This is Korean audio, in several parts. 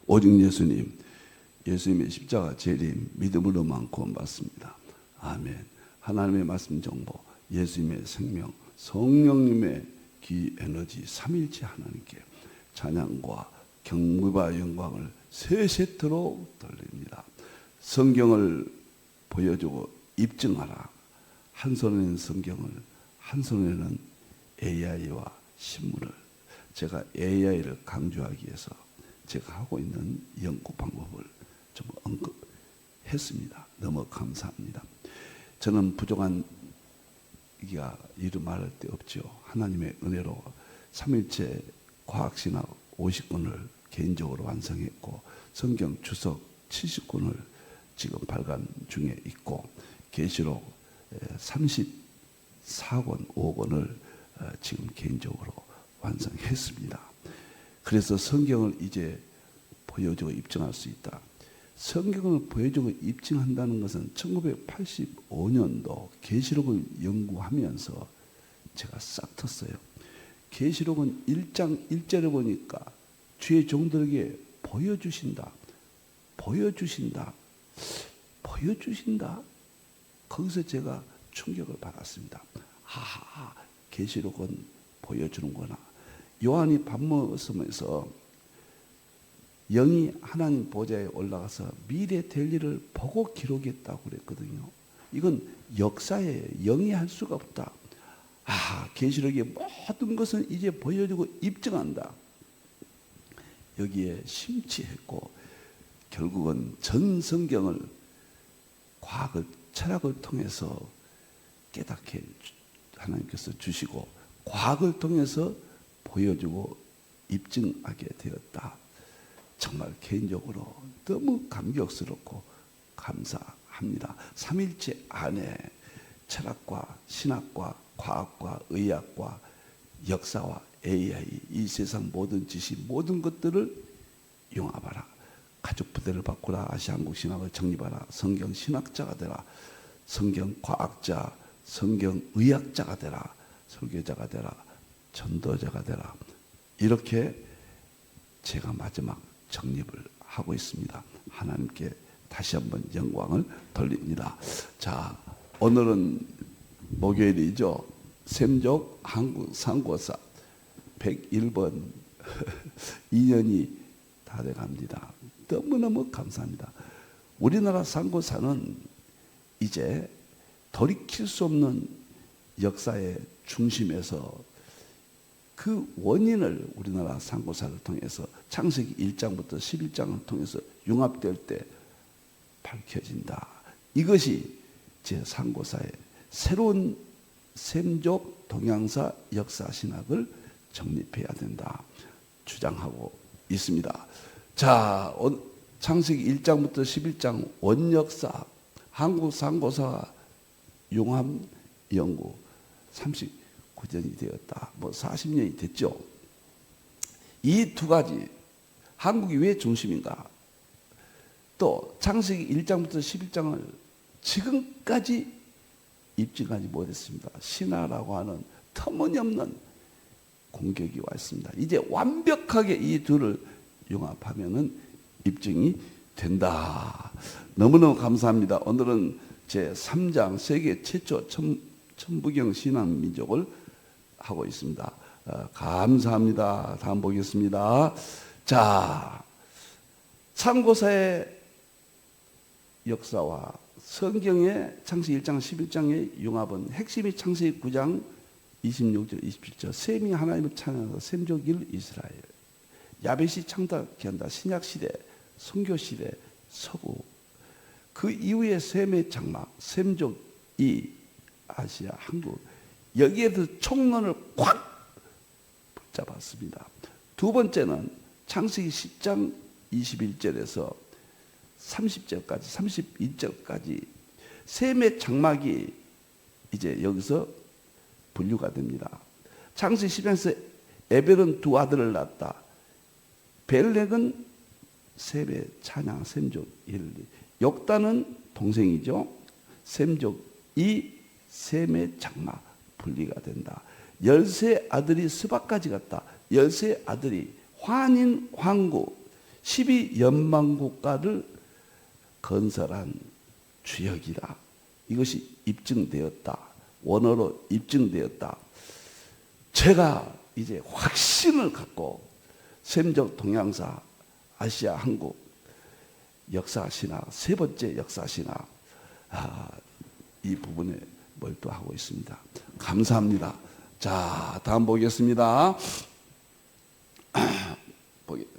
오직 예수님, 예수님의 십자가 재림 믿음으로만 구원받습니다. 아멘. 하나님의 말씀 정보, 예수님의 생명, 성령님의 기 에너지 삼일체 하나님께 찬양과 경배와 영광을 세 세트로 돌립니다. 성경을 보여주고 입증하라. 한 손에는 성경을, 한 손에는 AI와 신문을. 제가 AI를 강조하기 위해서 제가 하고 있는 연구 방법을 좀 언급했습니다. 너무 감사합니다. 저는 부족한 이가 이루 말할 데 없죠. 하나님의 은혜로 삼일체 과학신학 50권을 개인적으로 완성했고 성경 주석 70권을 지금 발간 중에 있고 계시록 34권 5권을 지금 개인적으로 완성했습니다. 그래서 성경을 이제 보여주고 입증할 수 있다. 성경을 보여주고 입증한다는 것은 1985년도 계시록을 연구하면서 제가 싹 텄어요. 계시록은 1장 1절에 보니까 주의 종들에게 보여주신다. 보여주신다. 보여주신다. 거기서 제가 충격을 받았습니다. 아, 계시록은 보여주는구나. 요한이 밥 먹으면서 영이 하나님 보좌에 올라가서 미래 될 일을 보고 기록했다고 그랬거든요. 이건 역사예요. 영이 할 수가 없다. 아, 계시록의 모든 것은 이제 보여주고 입증한다. 여기에 심취했고 결국은 전 성경을 과학을, 철학을 통해서 깨닫게 하나님께서 주시고 과학을 통해서 보여주고 입증하게 되었다. 정말 개인적으로 너무 감격스럽고 감사합니다. 삼일체 안에 철학과 신학과 과학과 의학과 역사와 AI, 이 세상 모든 지식, 모든 것들을 융합하라. 가족 부대를 바꾸라. 아시아 한국 신학을 정립하라. 성경 신학자가 되라. 성경 과학자, 성경 의학자가 되라. 설교자가 되라. 전도자가 되라. 이렇게 제가 마지막 정립을 하고 있습니다. 하나님께 다시 한번 영광을 돌립니다. 자, 오늘은 목요일이죠. 샘족 한국 상고사 101번 2년이 다 돼갑니다. 너무너무 감사합니다. 우리나라 상고사는 이제 돌이킬 수 없는 역사의 중심에서 그 원인을 우리나라 상고사를 통해서 창세기 1장부터 11장을 통해서 융합될 때 밝혀진다. 이것이 제 상고사의 새로운 샘족 동양사 역사신학을 정립해야 된다 주장하고 있습니다. 자, 창세기 1장부터 11장 원역사 한국 상고사 융합 연구 39년이 되었다. 40년이 됐죠. 이 두 가지 한국이 왜 중심인가? 또 창세기 1장부터 11장을 지금까지 입증하지 못했습니다. 신화라고 하는 터무니없는 공격이 와 있습니다. 이제 완벽하게 이 둘을 융합하면은 입증이 된다. 너무너무 감사합니다. 오늘은 제 3장 세계 최초 천부경 신앙민족을 하고 있습니다. 감사합니다. 다음 보겠습니다. 자, 상고사의 역사와 성경의 창세기 1장 11장의 융합은 핵심이 창세기 9장 26절 27절 셈이 하나님을 찬양하고 셈족 1 이스라엘 야벳이 창작한다. 신약시대 선교시대 서구 그 이후에 셈의 장막 셈족 2 아시아 한국 여기에서 총론을 콱 붙잡았습니다. 두 번째는 창세기 10장 21절에서 30절까지 32절까지 셈의 장막이 이제 여기서 분류가 됩니다. 창세기 10장에서 에벨은 두 아들을 낳았다. 벨렉은 셈의 찬양 셈족 1, 욕단은 동생이죠. 셈족 2 셈의 장막 분리가 된다. 13 아들이 스바까지 갔다. 13 아들이 환인, 환구, 12연방 국가를 건설한 주역이다. 이것이 입증되었다. 원어로 입증되었다. 제가 이제 확신을 갖고 셈적 동양사, 아시아, 한국 역사신학, 세 번째 역사신학, 이 부분에 몰두하고 있습니다. 감사합니다. 자, 다음 보겠습니다.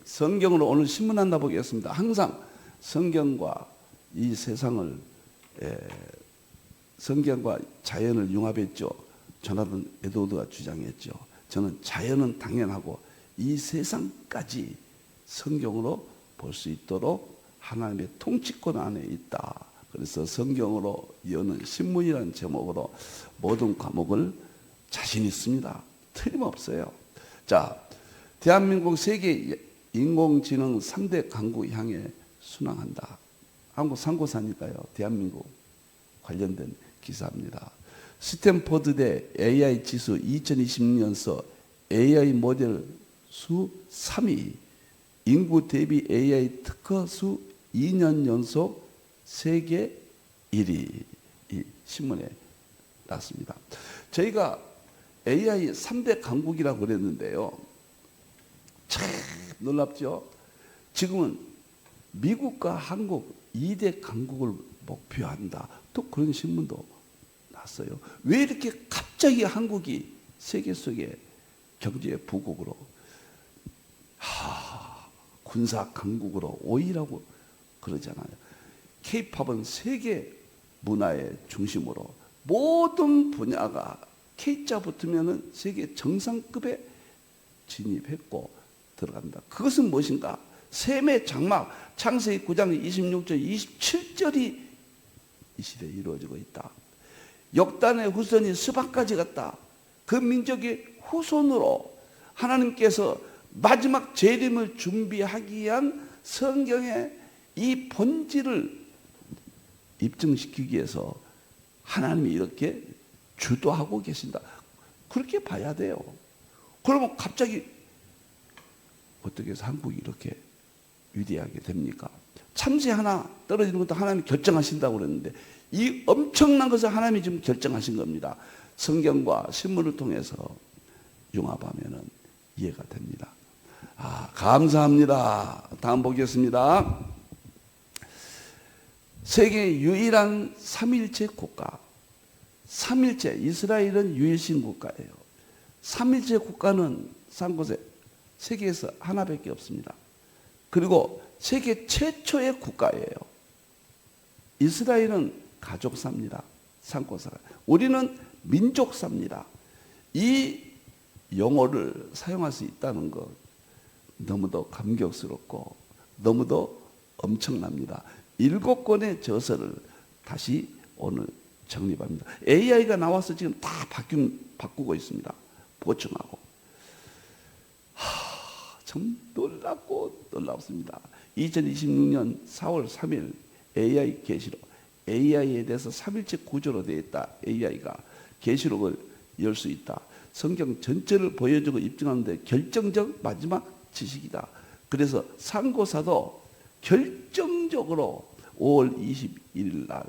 성경으로 오늘 신문 하나 보겠습니다. 항상 성경과 이 세상을, 성경과 자연을 융합했죠. 조나단 에드워드가 주장했죠. 저는 자연은 당연하고 이 세상까지 성경으로 볼 수 있도록 하나님의 통치권 안에 있다. 그래서 성경으로 여는 신문이라는 제목으로 모든 과목을 자신 있습니다. 틀림없어요. 자, 대한민국 세계 인공지능 3대 강국 향해 순항한다. 한국 상고사니까요. 대한민국 관련된 기사입니다. 스탠포드대 AI 지수 2026년서 AI 모델 수 3위, 인구 대비 AI 특허 수 2년 연속 세계 1위, 이 신문에 났습니다. 저희가 AI 3대 강국이라고 그랬는데요. 참 놀랍죠? 지금은 미국과 한국 2대 강국을 목표한다. 또 그런 신문도 났어요. 왜 이렇게 갑자기 한국이 세계 속에 경제 부국으로, 군사 강국으로 오이라고 그러잖아요. K-팝은 세계 문화의 중심으로 모든 분야가 K자 붙으면 세계 정상급에 진입했고 들어갑니다. 그것은 무엇인가? 셈의 장막, 창세기 9장 26절, 27절이 이 시대에 이루어지고 있다. 역단의 후손이 스바까지 갔다. 그 민족의 후손으로 하나님께서 마지막 재림을 준비하기 위한 성경의 이 본질을 입증시키기 위해서 하나님이 이렇게 주도하고 계신다. 그렇게 봐야 돼요. 그러면 갑자기 어떻게 해서 한국이 이렇게 위대하게 됩니까? 참새 하나 떨어지는 것도 하나님이 결정하신다고 그랬는데 이 엄청난 것을 하나님이 지금 결정하신 겁니다. 성경과 신문을 통해서 융합하면 이해가 됩니다. 감사합니다. 다음 보겠습니다. 세계 유일한 삼일체 국가, 삼일체, 이스라엘은 유일신 국가예요. 삼일체 국가는 산 곳에 세계에서 하나밖에 없습니다. 그리고 세계 최초의 국가예요. 이스라엘은 가족사입니다. 산고사가. 우리는 민족사입니다. 이 용어를 사용할 수 있다는 것 너무도 감격스럽고 너무도 엄청납니다. 7권의 저서를 다시 오늘 정립합니다. AI가 나와서 지금 다 바꾸고 있습니다. 보충하고. 참 놀랍고 놀랍습니다. 2026년 4월 3일 AI 계시록, AI에 대해서 3일째 구조로 되어 있다. AI가 계시록을 열 수 있다. 성경 전체를 보여주고 입증하는데 결정적 마지막 지식이다. 그래서 상고사도 결정적으로 5월 21일 날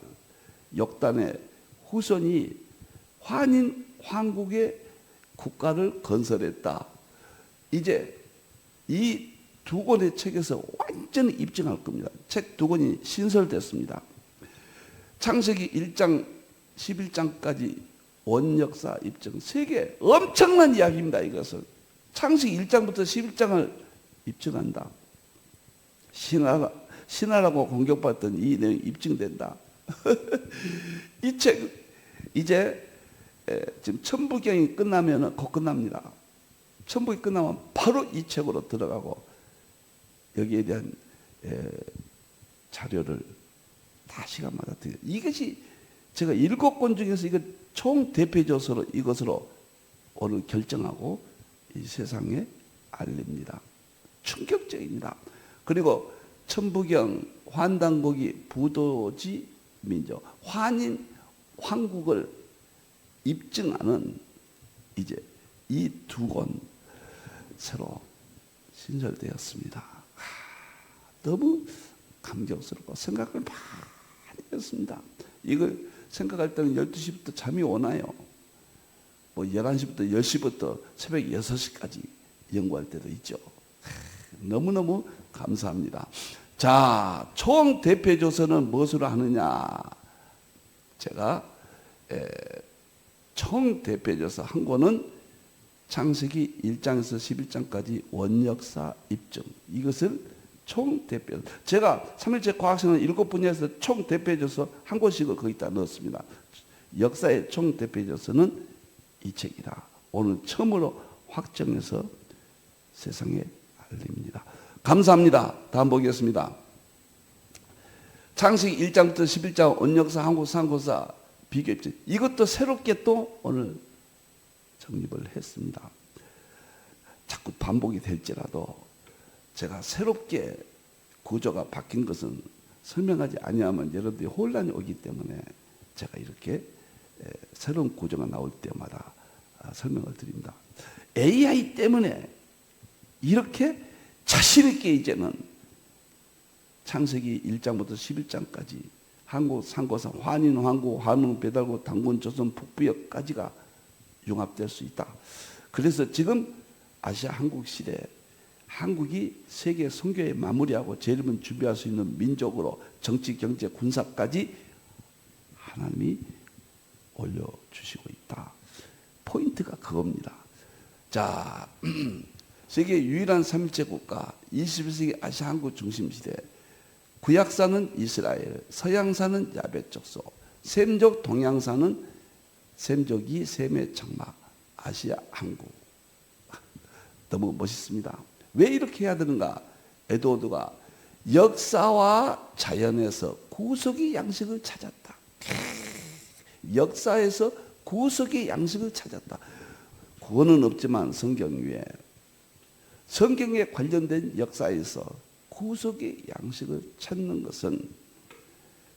역단의 후손이 환인 황국의 국가를 건설했다. 이제 이 2권의 책에서 완전히 입증할 겁니다. 책 2권이 신설됐습니다. 창세기 1장 11장까지 원역사 입증, 세계 엄청난 이야기입니다. 이것은 창세기 1장부터 11장을 입증한다. 신하라고 공격받던 이 내용이 입증된다. 이 책 이제 지금 천부경이 끝나면 곧 끝납니다. 천부경이 끝나면 바로 이 책으로 들어가고 여기에 대한 자료를 다 시간마다 드려요. 이것이 제가 7권 중에서 이거 총 대표적으로 이것으로 오늘 결정하고 이 세상에 알립니다. 충격적입니다. 그리고 천부경, 환단고기, 부도지 민족, 환인 황국을 입증하는 이제 이 2권 새로 신설되었습니다. 너무 감격스럽고 생각을 많이 했습니다. 이걸 생각할 때는 12시부터 잠이 오나요? 뭐 11시부터 10시부터 새벽 6시까지 연구할 때도 있죠. 너무너무 감사합니다. 자, 총 대표 조서는 무엇으로 하느냐? 제가 총 대표 조서 한 권은 창세기 1장에서 11장까지 원역사 입증. 이것을 총 대표. 제가 3일째 과학생활 7분야에서 총 대표 조서 한 권씩을 거기다 넣었습니다. 역사의 총 대표 조서는 이 책이다. 오늘 처음으로 확정해서 세상에 알립니다. 감사합니다. 다음 보겠습니다. 창세기 1장부터 11장 원역사, 한국 상고사 비교 입증. 이것도 새롭게 또 오늘 정립을 했습니다. 자꾸 반복이 될지라도 제가 새롭게 구조가 바뀐 것은 설명하지 아니하면 여러분들이 혼란이 오기 때문에 제가 이렇게 새로운 구조가 나올 때마다 설명을 드립니다. AI 때문에 이렇게 자신 있게 이제는 창세기 1장부터 11장까지 한국 상고사, 환인, 황고, 한웅, 배달고, 당군, 조선, 북부역까지가 융합될 수 있다. 그래서 지금 아시아 한국 시대에 한국이 세계 선교에 마무리하고 재림을 준비할 수 있는 민족으로 정치, 경제, 군사까지 하나님이 올려주시고 있다. 포인트가 그겁니다. 자, 세계 유일한 3일체 국가, 21세기 아시아 한국 중심시대, 구약사는 이스라엘, 서양사는 야베족소, 셈족 동양사는 셈족이 셈의 장막, 아시아 한국. 너무 멋있습니다. 왜 이렇게 해야 되는가? 에드워드가 역사와 자연에서 구속의 양식을 찾았다. 역사에서 구속의 양식을 찾았다. 구원은 없지만 성경 위에 성경에 관련된 역사에서 구속의 양식을 찾는 것은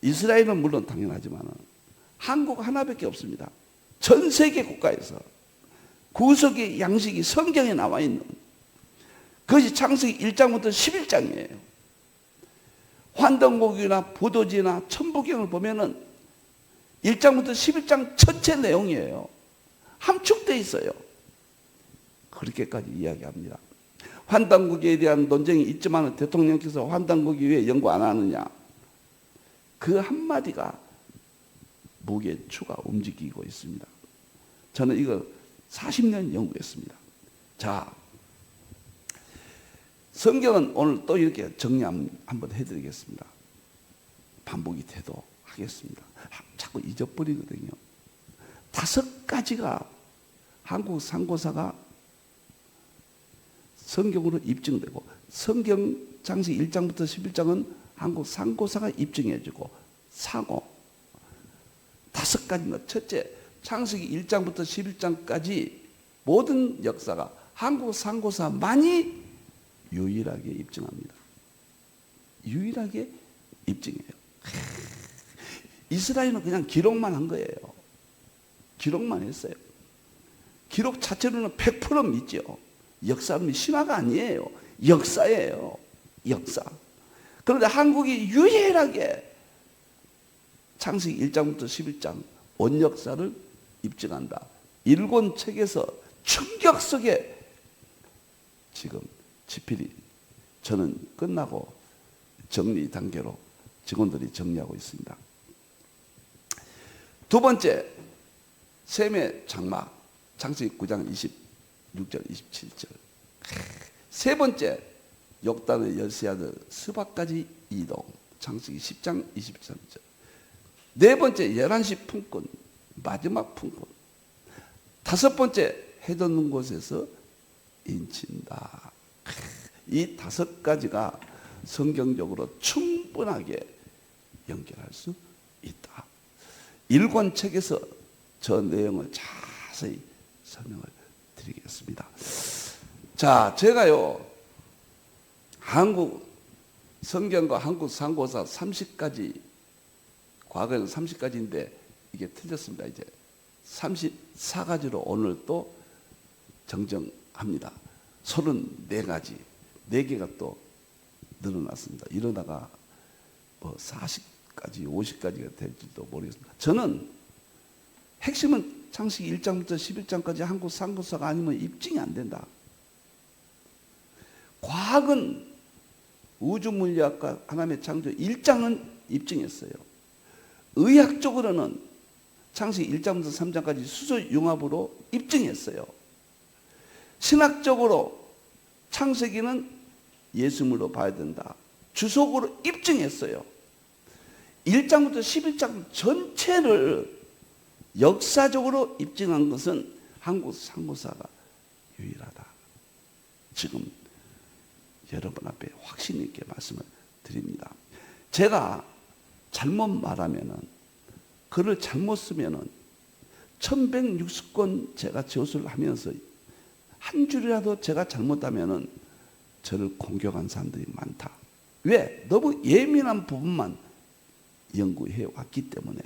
이스라엘은 물론 당연하지만 한국 하나밖에 없습니다. 전 세계 국가에서 구속의 양식이 성경에 나와 있는 그것이 창세기 1장부터 11장이에요. 환단고기나 보도지나 천부경을 보면은 1장부터 11장 전체 내용이에요. 함축되어 있어요. 그렇게까지 이야기합니다. 환단고기에 대한 논쟁이 있지만 대통령께서 환단고기 왜 연구 안 하느냐? 그 한마디가 무게추가 움직이고 있습니다. 저는 이거 40년 연구했습니다. 자, 성경은 오늘 또 이렇게 정리 한번 해드리겠습니다. 반복이 돼도 하겠습니다. 자꾸 잊어버리거든요. 5가지가 한국 상고사가 성경으로 입증되고 성경 창세기 1장부터 11장은 한국 상고사가 입증해주고 사고 5가지입니다. 첫째, 창세기 1장부터 11장까지 모든 역사가 한국 상고사만이 유일하게 입증합니다. 유일하게 입증해요. 이스라엘은 그냥 기록만 한 거예요. 기록만 했어요. 기록 자체로는 100% 믿죠. 역사는 신화가 아니에요. 역사예요. 역사. 그런데 한국이 유일하게 창세기 1장부터 11장 원역사를 입증한다. 일본 책에서 충격 속에 지금 집필이 저는 끝나고 정리 단계로 직원들이 정리하고 있습니다. 두 번째, 셈의 장막, 창세기 9장 26절, 27절. 세 번째, 욕단의 열세 아들 스바까지 이동, 창세기 10장 23절. 네 번째, 11시 품꾼, 마지막 품꾼. 다섯 번째, 해 돋는 곳에서 인친다. 이 5가지가 성경적으로 충분하게 연결할 수 있다. 일권책에서 저 내용을 자세히 설명을 드리겠습니다. 자, 제가요, 한국 성경과 한국 상고사 30가지, 과거에는 30가지인데 이게 틀렸습니다. 이제 34가지로 오늘 또 정정합니다. 34가지, 4개가 또 늘어났습니다. 이러다가 뭐 40까지 50까지가 될지도 모르겠습니다. 저는 핵심은 창세기 1장부터 11장까지 한국 상고사가 아니면 입증이 안 된다. 과학은 우주물리학과 하나님의 창조 1장은 입증했어요. 의학적으로는 창세기 1장부터 3장까지 수소융합으로 입증했어요. 신학적으로 창세기는 예수물로 봐야 된다. 주석으로 입증했어요. 1장부터 11장 전체를 역사적으로 입증한 것은 한국 상고사가 유일하다. 지금 여러분 앞에 확신 있게 말씀을 드립니다. 제가 잘못 말하면은, 글을 잘못 쓰면은 1160권 제가 저술을 하면서 한 줄이라도 제가 잘못하면은 저를 공격한 사람들이 많다. 왜? 너무 예민한 부분만 연구해 왔기 때문에.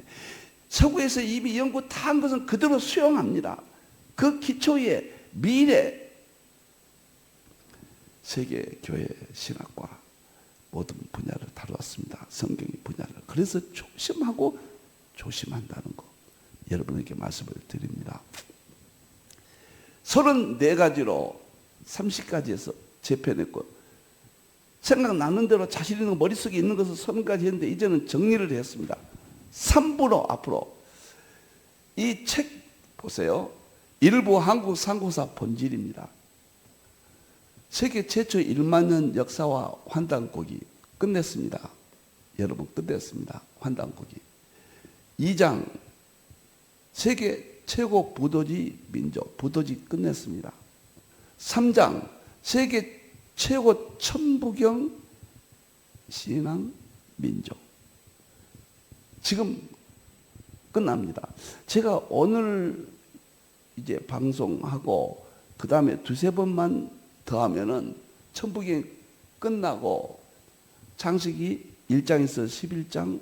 서구에서 이미 연구 다 한 것은 그대로 수용합니다. 그 기초에 미래 세계 교회 신학과 모든 분야를 다루었습니다. 성경의 분야를. 그래서 조심하고 조심한다는 거 여러분에게 말씀을 드립니다. 34가지로 30가지에서 재편했고, 생각나는 대로 자신 있는 머릿속에 있는 것을 30가지 했는데 이제는 정리를 했습니다. 3부로 앞으로. 이 책 보세요. 일부 한국 상고사 본질입니다. 세계 최초 1만 년 역사와 환단고기 끝냈습니다. 여러분 끝냈습니다. 환단고기. 2장 세계 최고 부도지 민족, 부도지 끝냈습니다. 3장 세계 최고 천부경 신앙 민족. 지금 끝납니다. 제가 오늘 이제 방송하고 그 다음에 두세 번만 더 하면은 천부경이 끝나고 창세기 1장에서 11장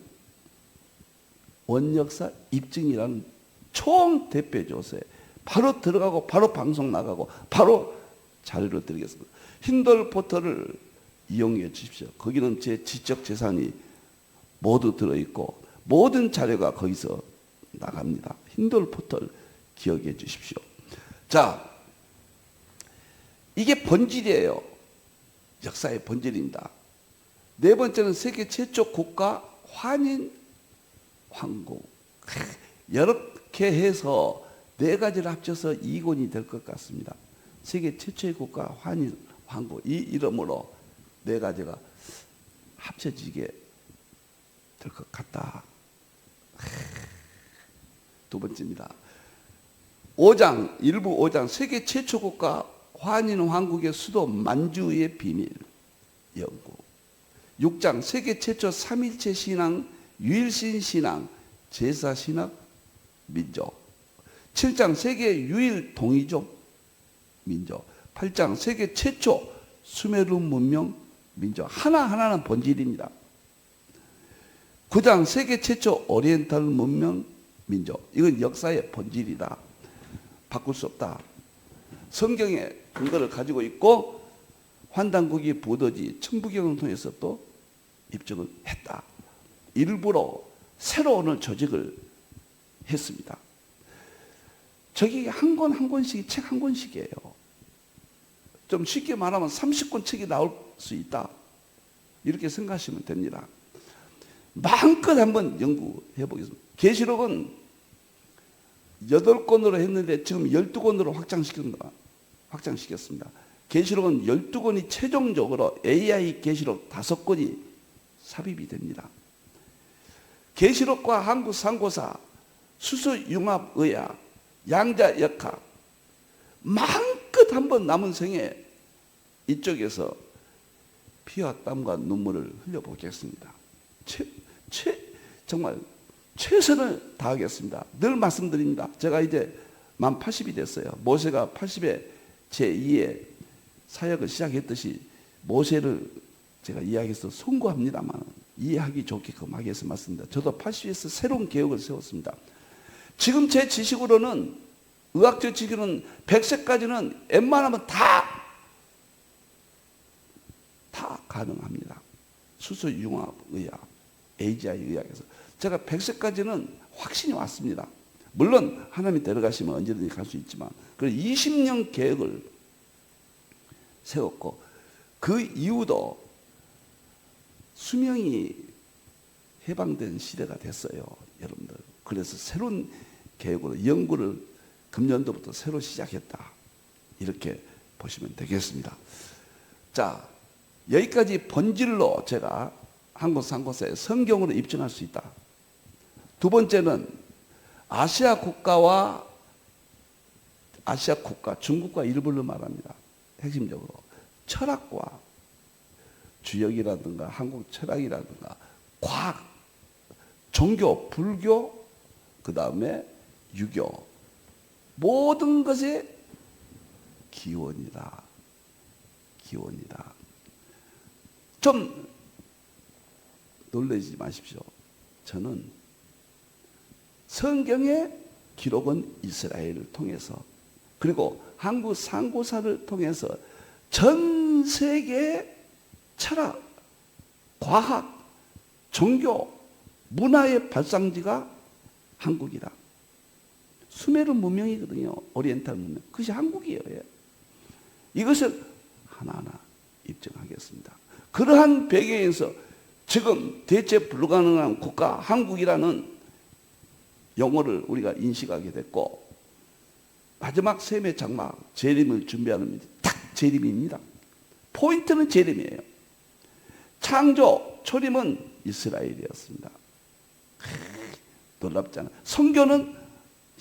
원역사 입증이라는 총 대표 조서에 바로 들어가고 바로 방송 나가고 바로 자료를 드리겠습니다. 힌들 포털을 이용해 주십시오. 거기는 제 지적 재산이 모두 들어있고 모든 자료가 거기서 나갑니다. 힌들 포털 기억해 주십시오. 자, 이게 본질이에요. 역사의 본질입니다. 네 번째는 세계 최초 국가 환인 황국. 이렇게 해서 네 가지를 합쳐서 2권이 될 것 같습니다. 세계 최초의 국가 환인 황국. 이 이름으로 네 가지가 합쳐지게 될 것 같다. 두 번째입니다. 5장, 일부 5장 세계 최초 국가 환인 왕국의 수도 만주의 비밀 연구. 6장 세계 최초 삼일체 신앙, 유일신 신앙, 제사 신학 민족. 7장 세계 유일 동이족 민족. 8장 세계 최초 수메르 문명 민족. 하나하나는 본질입니다. 9장 세계 최초 오리엔탈 문명 민족. 이건 역사의 본질이다. 바꿀 수 없다. 성경의 근거를 가지고 있고 환단국이 부도지 천부경을 통해서 또 입증을 했다. 일부러 새로운 조직을 했습니다. 저기 한 권 한 권씩 책 한 권씩이에요. 좀 쉽게 말하면 30권 책이 나올 수 있다. 이렇게 생각하시면 됩니다. 마음껏 한번 연구해 보겠습니다. 계시록은 8권으로 했는데 지금 12권으로 확장시켰습니다. 계시록은 12권이 최종적으로 AI 계시록 5권이 삽입이 됩니다. 계시록과 한국 상고사, 수소융합의학, 양자역학 마음껏 한번 남은 생에 이쪽에서 피와 땀과 눈물을 흘려보겠습니다. 정말 최선을 다하겠습니다. 늘 말씀드립니다. 제가 이제 만 80이 됐어요. 모세가 80에 제2의 사역을 시작했듯이 모세를 제가 이야기해서 송구합니다만 이해하기 좋게끔 하기 위해서 말씀드립니다. 저도 80에서 새로운 개혁을 세웠습니다. 지금 제 지식으로는, 의학적 지식으로는 100세까지는 웬만하면 다 가능합니다. 수소융합의학, AGI 의학에서 제가 100세까지는 확신이 왔습니다. 물론 하나님이 데려가시면 언제든지 갈 수 있지만, 그래서 20년 계획을 세웠고, 그 이후도 수명이 해방된 시대가 됐어요, 여러분들. 그래서 새로운 계획으로 연구를 금년도부터 새로 시작했다, 이렇게 보시면 되겠습니다. 자, 여기까지 본질로 제가 한국상고사에 성경으로 입증할 수 있다. 두 번째는 아시아 국가, 중국과 일본을 말합니다. 핵심적으로 철학과 주역이라든가 한국 철학이라든가 과학, 종교, 불교, 그 다음에 유교, 모든 것의 기원이다. 좀 놀라지 마십시오. 저는 성경의 기록은 이스라엘을 통해서, 그리고 한국 상고사를 통해서 전 세계 철학, 과학, 종교, 문화의 발상지가 한국이다. 수메르 문명이거든요. 오리엔탈 문명. 그것이 한국이에요. 이것을 하나하나 입증하겠습니다. 그러한 배경에서 지금 대체 불가능한 국가 한국이라는 용어를 우리가 인식하게 됐고, 마지막 셈의 장막 재림을 준비하는 딱 재림입니다. 포인트는 재림이에요. 창조 초림은 이스라엘이었습니다. 놀랍잖아. 선교는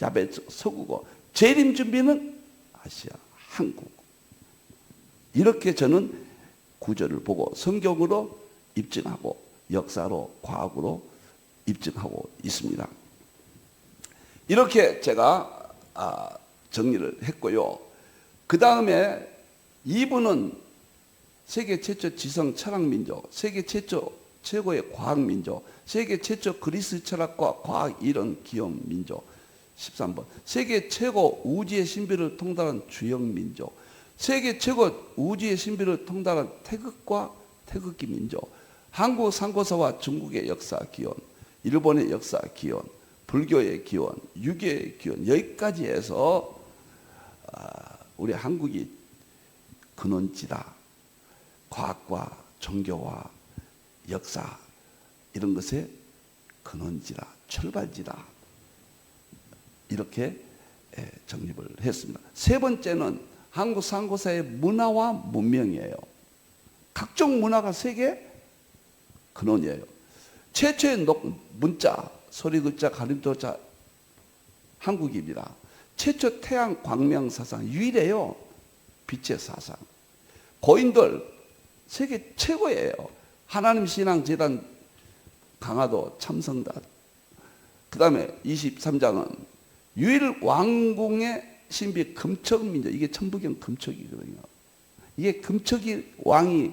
야베트 서구고, 재림 준비는 아시아 한국. 이렇게 저는 구절을 보고 성경으로 입증하고 역사로 과학으로 입증하고 있습니다. 이렇게 제가 정리를 했고요. 그 다음에 2부는 세계 최초 지성 철학민족, 세계 최초 최고의 과학민족, 세계 최초 그리스 철학과 과학 이론 기업 민족, 13번 세계 최고 우주의 신비를 통달한 주역민족, 세계 최고 우주의 신비를 통달한 태극과 태극기 민족, 한국 상고사와 중국의 역사 기원, 일본의 역사 기원, 불교의 기원, 유교의 기원, 여기까지 해서 우리 한국이 근원지다. 과학과 종교와 역사 이런 것의 근원지다, 출발지다. 이렇게 정립을 했습니다. 세 번째는 한국 상고사의 문화와 문명이에요. 각종 문화가 세계 근원이에요. 최초의 문자, 소리 글자, 가림조자 한국입니다. 최초 태양 광명 사상 유일해요. 빛의 사상. 고인들 세계 최고예요. 하나님 신앙 재단 강화도 참성단. 그 다음에 23장은 유일 왕궁의 신비 금척민족. 이게 천부경 금척이거든요. 이게 금척이 왕이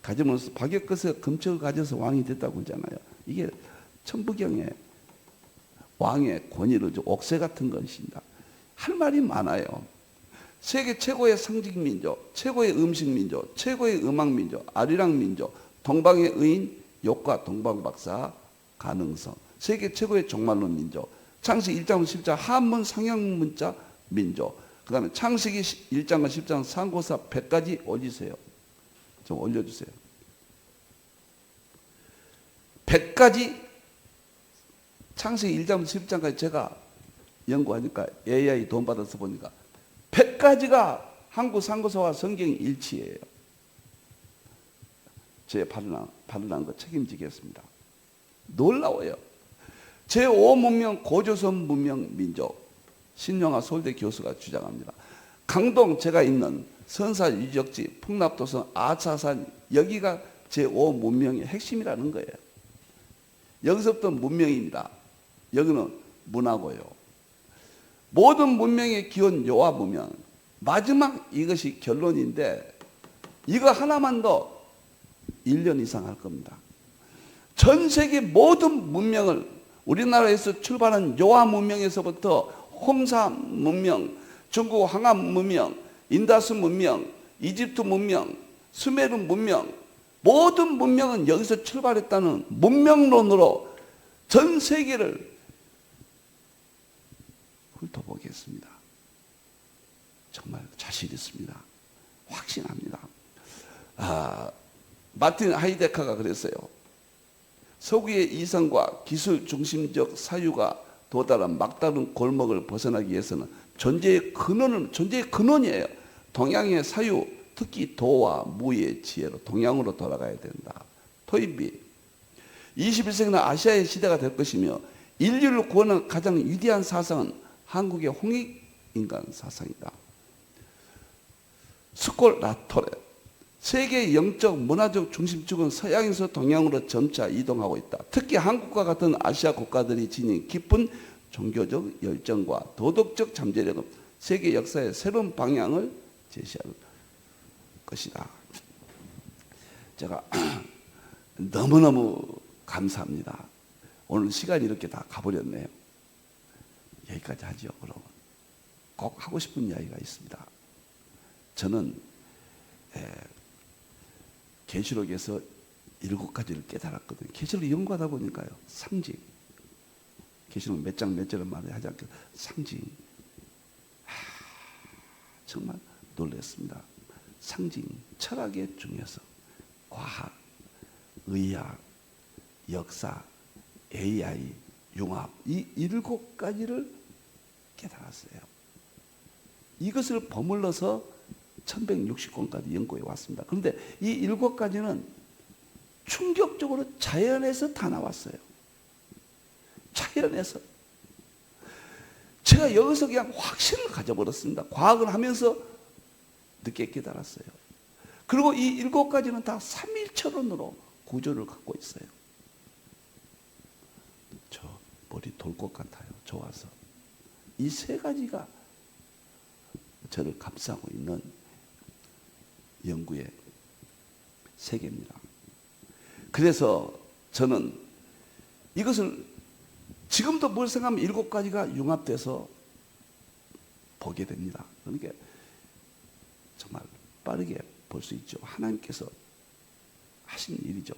가지면서 박역거스가 금척을 가져서 왕이 됐다고 하잖아요. 이게 천부경의 왕의 권위를 옥새 같은 것입니다. 할 말이 많아요. 세계 최고의 상징민족, 최고의 음식민족, 최고의 음악민족, 아리랑민족, 동방의 의인, 욕과 동방박사, 가능성, 세계 최고의 종말론 민족, 창세기 1장 10장 한문 상형문자 민족, 그 다음에 창세기 1장과 10장 상고사 100가지 올리세요. 좀 올려주세요. 100가지 창세기 1장 10장까지 제가 연구하니까 AI 돈 받아서 보니까 100가지가 한국 상고사와 성경이 일치해요. 제 발언한 거 책임지겠습니다. 놀라워요. 제5문명 고조선 문명 민족 신영하 서울대 교수가 주장합니다. 강동 제가 있는 선사 유적지 풍납도성 아차산 여기가 제5문명의 핵심이라는 거예요. 여기서부터 문명입니다. 여기는 문화고요. 모든 문명의 기원 요하 문명. 마지막 이것이 결론인데 이거 하나만 더 1년 이상 할 겁니다. 전 세계 모든 문명을 우리나라에서 출발한 요하 문명에서부터 홍사 문명, 중국 항암 문명, 인다스 문명, 이집트 문명, 수메르 문명, 모든 문명은 여기서 출발했다는 문명론으로 전 세계를 훑어보겠습니다. 정말 자신 있습니다. 확신합니다. 마틴 하이데커가 그랬어요. 서구의 이성과 기술 중심적 사유가 도달한 막다른 골목을 벗어나기 위해서는 존재의 근원이에요. 동양의 사유, 특히 도와 무의 지혜로 동양으로 돌아가야 된다. 토인비. 21세기는 아시아의 시대가 될 것이며 인류를 구원한 가장 위대한 사상은 한국의 홍익인간 사상이다. 스콜 라토레. 세계의 영적 문화적 중심축은 서양에서 동양으로 점차 이동하고 있다. 특히 한국과 같은 아시아 국가들이 지닌 깊은 종교적 열정과 도덕적 잠재력은 세계 역사의 새로운 방향을 제시할 것이다. 제가 너무너무 감사합니다. 오늘 시간이 이렇게 다 가버렸네요. 여기까지 하죠. 그럼 꼭 하고 싶은 이야기가 있습니다. 저는 계시록에서 7가지를 깨달았거든요. 계시록을 연구하다 보니까요. 상징. 계시록 몇 장 몇 절은 말을 하지 않겠 상징. 정말 놀랐습니다. 상징. 철학의 중요성. 과학, 의학, 역사, AI, 융합. 이 7가지를 깨달았어요. 이것을 버물러서 1160권까지 연구해 왔습니다. 그런데 이 7가지는 충격적으로 자연에서 다 나왔어요. 자연에서. 제가 여기서 그냥 확신을 가져버렸습니다. 과학을 하면서 늦게 깨달았어요. 그리고 이 7가지는 다 삼일체론으로 구조를 갖고 있어요. 저 머리 돌 것 같아요. 좋아서. 이 3가지가 저를 감싸고 있는 연구의 세계입니다. 그래서 저는 이것을 지금도 뭘 생각하면 7가지가 융합돼서 보게 됩니다. 그러니까 정말 빠르게 볼 수 있죠. 하나님께서 하신 일이죠.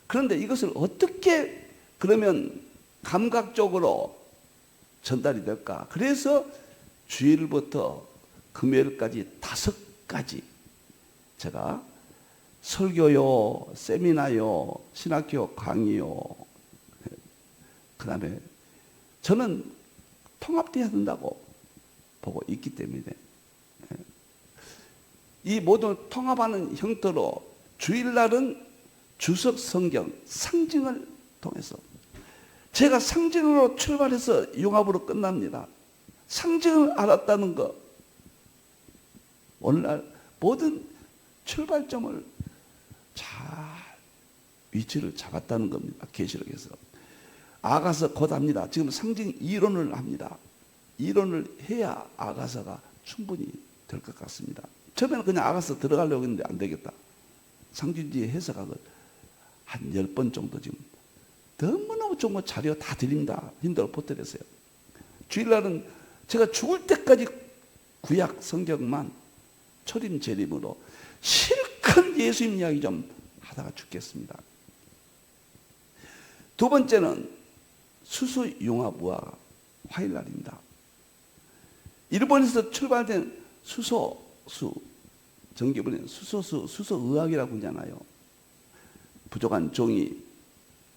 그런데 이것을 어떻게 그러면 감각적으로 전달이 될까? 그래서 주일부터 금요일까지 5가지 제가 설교요, 세미나요, 신학교 강의요, 그 다음에 저는 통합돼야 된다고 보고 있기 때문에 이 모든 통합하는 형태로 주일날은 주석 성경, 상징을 통해서 제가 상징으로 출발해서 융합으로 끝납니다. 상징을 알았다는 것, 오늘날 모든 출발점을 잘 위치를 잡았다는 겁니다. 계시록에서. 아가서 곧 합니다. 지금 상징 이론을 합니다. 이론을 해야 아가서가 충분히 될 것 같습니다. 처음에는 그냥 아가서 들어가려고 했는데 안 되겠다. 상징지의 해석학을 한 10번 정도 지금 너무너무 좋은 자료 다 드립니다. 힘들어 보태렸어요. 주일날은 제가 죽을 때까지 구약 성경만 초림 재림으로 실컷 예수님 이야기 좀 하다가 죽겠습니다. 2번째는 수소융합과 화요일날입니다. 일본에서 출발된 수소수, 전기분해 수소수, 수소의학이라고 하잖아요. 부족한 종이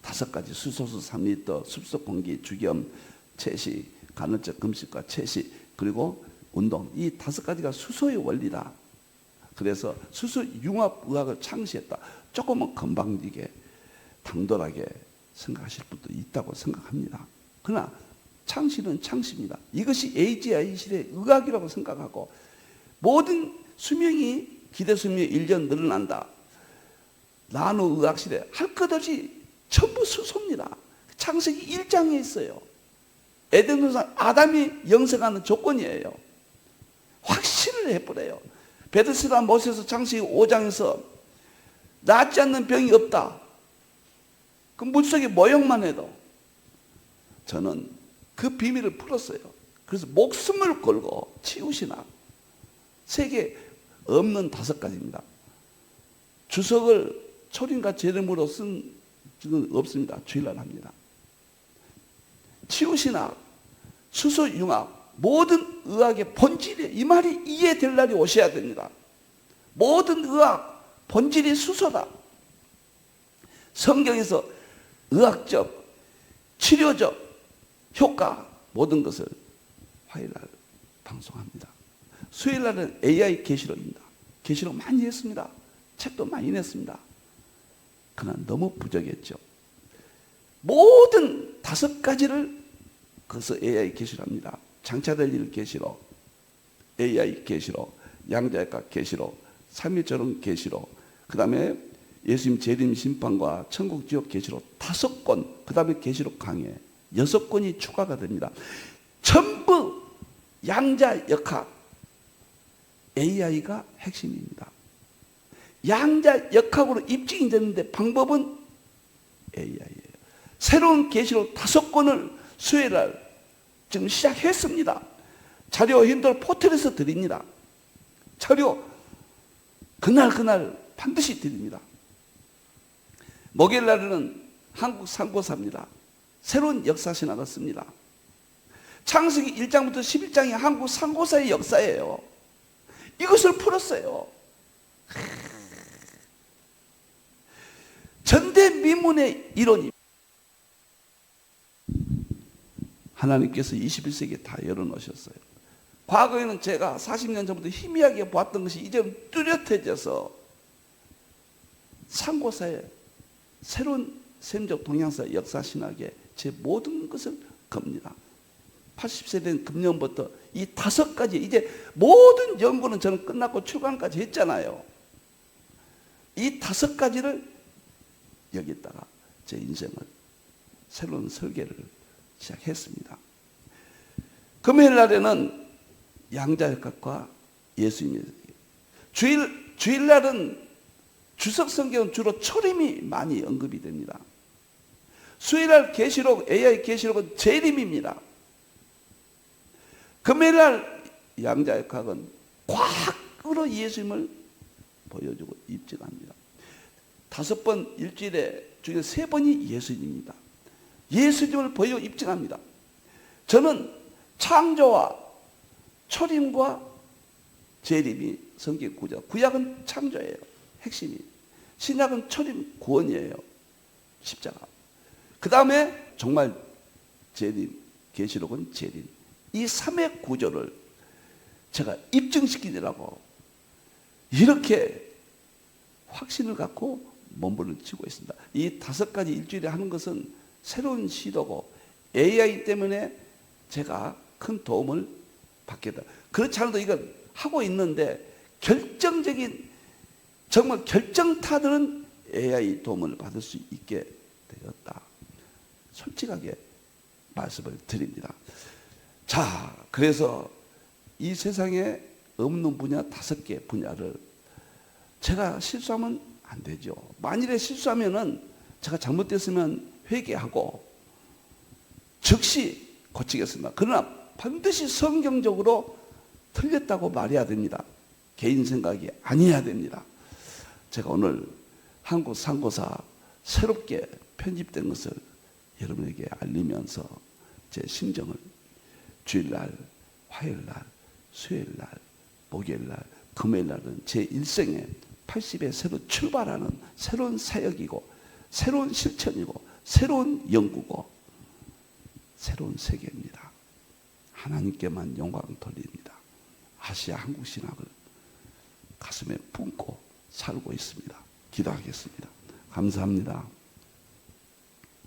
5가지, 수소수 3리터, 습속 공기, 주겸, 채식, 간헐적 금식과 채식, 그리고 운동. 이 5가지가 수소의 원리다. 그래서 수소융합의학을 창시했다. 조금은 건방지게, 당돌하게 생각하실 분도 있다고 생각합니다. 그러나 창시는 창시입니다. 이것이 AGI 시대의 의학이라고 생각하고 모든 수명이 기대 수명이 1년 늘어난다. 나노 의학 시대 할 것 없이 전부 수소입니다. 창세기 1장에 있어요. 에덴 동산 아담이 영생하는 조건이에요. 확신을 해버려요. 베드스다 못에서 창세기 5장에서 낫지 않는 병이 없다. 그 물속의 모형만 해도 저는 그 비밀을 풀었어요. 그래서 목숨을 걸고 치우시나 세계 없는 5가지입니다. 주석을 초림과 재림으로 쓴 적은 없습니다. 주일날 합니다. 치유신학, 수소융합, 모든 의학의 본질이 이 말이 이해될 날이 오셔야 됩니다. 모든 의학 본질이 수소다. 성경에서 의학적, 치료적 효과 모든 것을 화요일날 방송합니다. 수요일날은 AI 계시록입니다. 계시록 많이 했습니다. 책도 많이 냈습니다. 그러나 너무 부족했죠. 모든 5가지를 그래서 AI 계시록합니다. 장차될 일 계시록, AI 계시록, 양자역학 계시록, 삼위일체론 계시록, 그 다음에 예수님 재림 심판과 천국 지옥 계시록 5권, 그 다음에 계시록 강해 6권이 추가가 됩니다. 전부 양자역학 AI가 핵심입니다. 양자역학으로 입증이 되는데 방법은 AI예요. 새로운 계시록 5권을 수요일날 지금 시작했습니다. 자료 힘들 포털에서 드립니다. 자료 그날 반드시 드립니다. 목요일날은 한국 상고사입니다. 새로운 역사신학을 씁니다. 창세기 1장부터 11장이 한국 상고사의 역사예요. 이것을 풀었어요. 전대미문의 이론이 하나님께서 21세기에 다 열어놓으셨어요. 과거에는 제가 40년 전부터 희미하게 보았던 것이 이제 뚜렷해져서 상고사의 새로운 셈적 동양사 역사신학의 제 모든 것을 겁니다. 80세 된 금년부터 이 5가지 이제 모든 연구는 저는 끝났고 출간까지 했잖아요. 이 5가지를 여기다가 제 인생을 새로운 설계를 시작했습니다. 금요일 날에는 양자역학과 예수님의 주일날은 주석 성경은 주로 초림이 많이 언급이 됩니다. 수요일날 계시록 AI 계시록은 재림입니다. 금요일날 양자역학은 과학으로 예수님을 보여주고 입증합니다. 5번 일주일에 중에 3번이 예수님입니다. 예수님을 보여 입증합니다. 저는 창조와 초림과 재림이 성경 구조. 구약은 창조예요. 핵심이. 신약은 초림 구원이에요. 십자가. 그 다음에 정말 재림, 계시록은 재림. 이 3의 구조를 제가 입증시키느라고 이렇게 확신을 갖고 몸부림치고 있습니다. 이 5가지 일주일에 하는 것은 새로운 시도고 AI 때문에 제가 큰 도움을 받겠다. 그렇지 않아도 이걸 하고 있는데 결정적인 정말 결정타들은 AI 도움을 받을 수 있게 되었다. 솔직하게 말씀을 드립니다. 자, 그래서 이 세상에 없는 분야 5개 분야를 제가 실수하면 안 되죠. 만일에 실수하면은 제가 잘못됐으면 회개하고 즉시 고치겠습니다. 그러나 반드시 성경적으로 틀렸다고 말해야 됩니다. 개인 생각이 아니어야 됩니다. 제가 오늘 한국 상고사 새롭게 편집된 것을 여러분에게 알리면서 제 심정을 주일날, 화요일날, 수요일날, 목요일날, 금요일날은 제 일생에 80에 새로 출발하는 새로운 사역이고 새로운 실천이고 새로운 연구고 새로운 세계입니다. 하나님께만 영광 돌립니다. 아시아 한국 신학을 가슴에 품고 살고 있습니다. 기도하겠습니다. 감사합니다.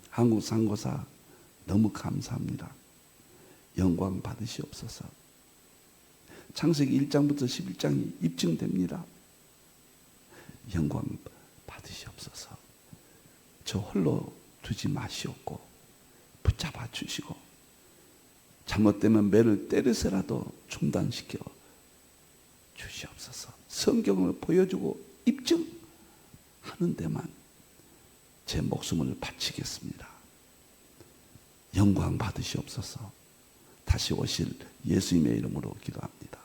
한국 상고사 너무 감사합니다. 영광 받으시옵소서. 창세기 1장부터 11장이 입증됩니다. 영광 받으시옵소서. 저 홀로 두지 마시옵고 붙잡아 주시고 잘못되면 매를 때려서라도 중단시켜 주시옵소서. 성경을 보여주고 입증하는 데만 제 목숨을 바치겠습니다. 영광 받으시옵소서. 다시 오실 예수님의 이름으로 기도합니다.